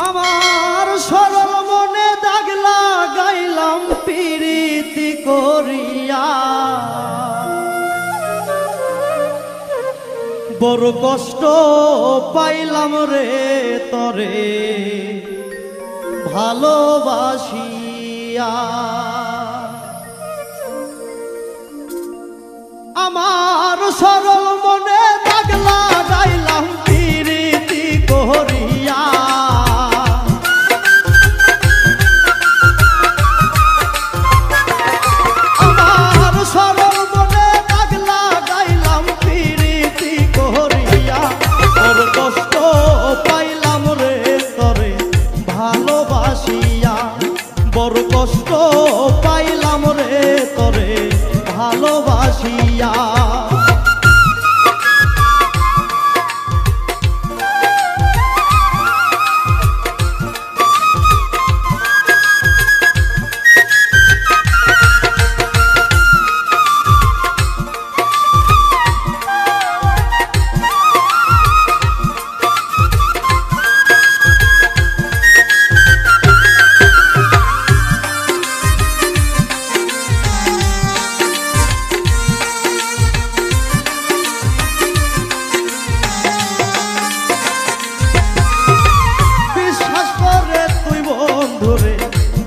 আমার সরল মনে দাগ লাগাইলাম প্রীতি করিয়া, বড় কষ্ট পাইলাম রে তরে ভালোবাসিয়া। আমার সরল মনে দাগ লাগাইলাম প্রীতি করিয়া, আমার সরল মনে দাগ লাগাইলাম প্রীতি করিয়া, বড় কষ্ট পাইলাম রে তরে ভালোবাসিয়া, বড় কষ্ট পাইলাম রে তরে ভালোবাসিয়া।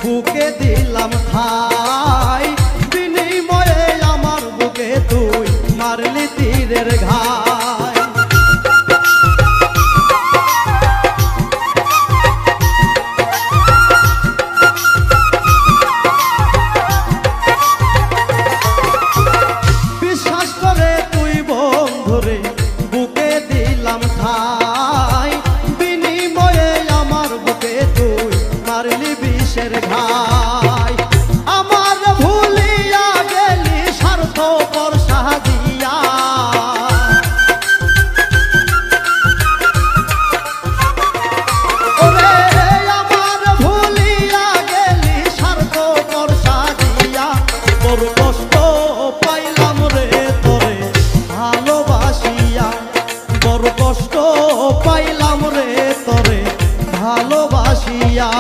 বুকে দিলাম ঠাই বিনিময়ে আমার বুকে তুই মারলি তীরের ঘাই, বিশ্বাস করে তুই বন্ধুরে বুকে দিলাম ঠাই বিনিময়ে আমার বুকে তুই মারলি বিষের ঘাই। আমার ভুলিয়া গেলি স্বার্থপর সাজিয়া, ওরে আমার ভুলিয়া গেলি স্বার্থপর সাজিয়া, বড় কষ্ট পাইলাম রে তোরে ভালোবাসিয়া, বড় কষ্ট পাইলাম রে তোরে ভালোবাসিয়া।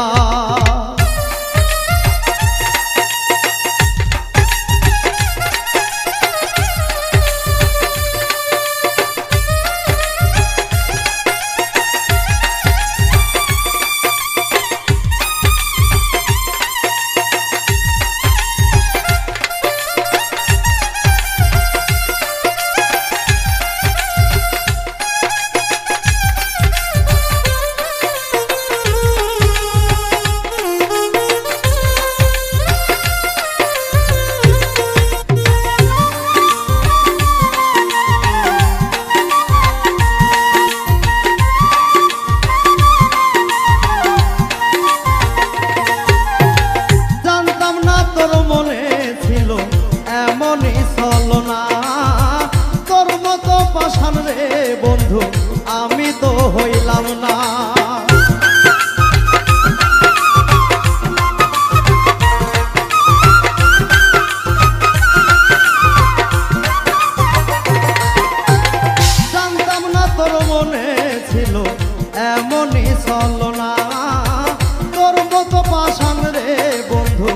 এমনই ছলনা তোর মতো পাষাণ রে বন্ধু আমি তো হইলাম না, জানতাম না তোর মনে ছিল এমনই ছলনা তোর মতো পাষাণ রে বন্ধু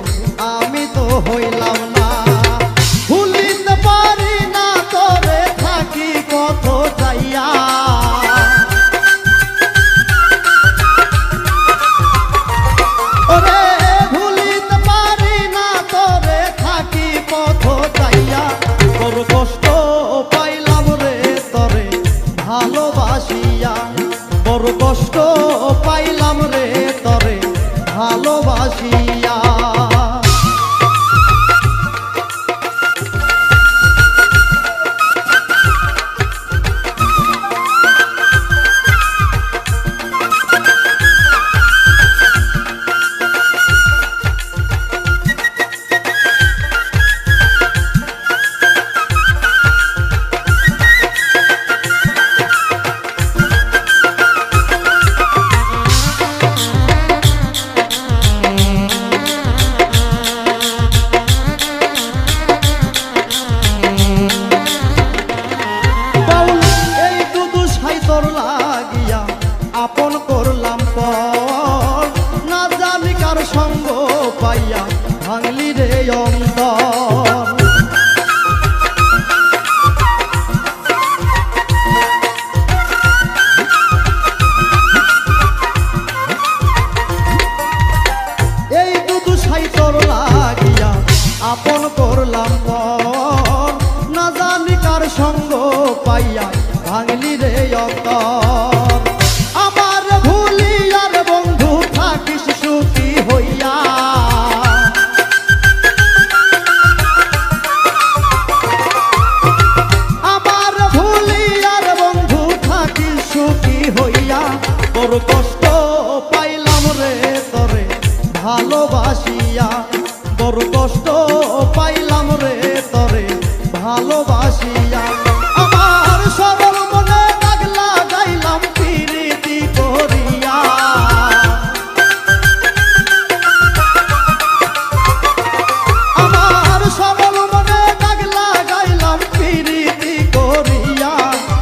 আমি তো হইলাম না। ভুলিতে পারি না তোরে থাকি কত চাইয়া, ওরে ভুলিতে পারি না তোরে থাকি কত চাইয়া, বড় কষ্ট পাইলাম রে তরে ভালোবাসিয়া, বড় কষ্ট পাইলাম রে তরে ভালোবাসিয়া। আপন করলাম পর বড় কষ্ট পাইলাম রে তরে ভালোবাসিয়া, বড় কষ্ট পাইলাম রে তরে ভালোবাসিয়া। আমার সরল মনে দাগ লাগাইলাম প্রীতি করিয়া, আমার সরল মনে দাগ লাগাইলাম প্রীতি করিয়া।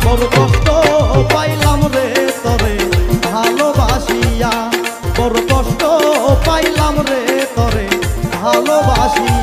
বড় কষ্ট পাইলাম রে তরে ভালোবাসিয়া, বড় কষ্ট পাইলাম রে তরে ভালোবাসিয়া।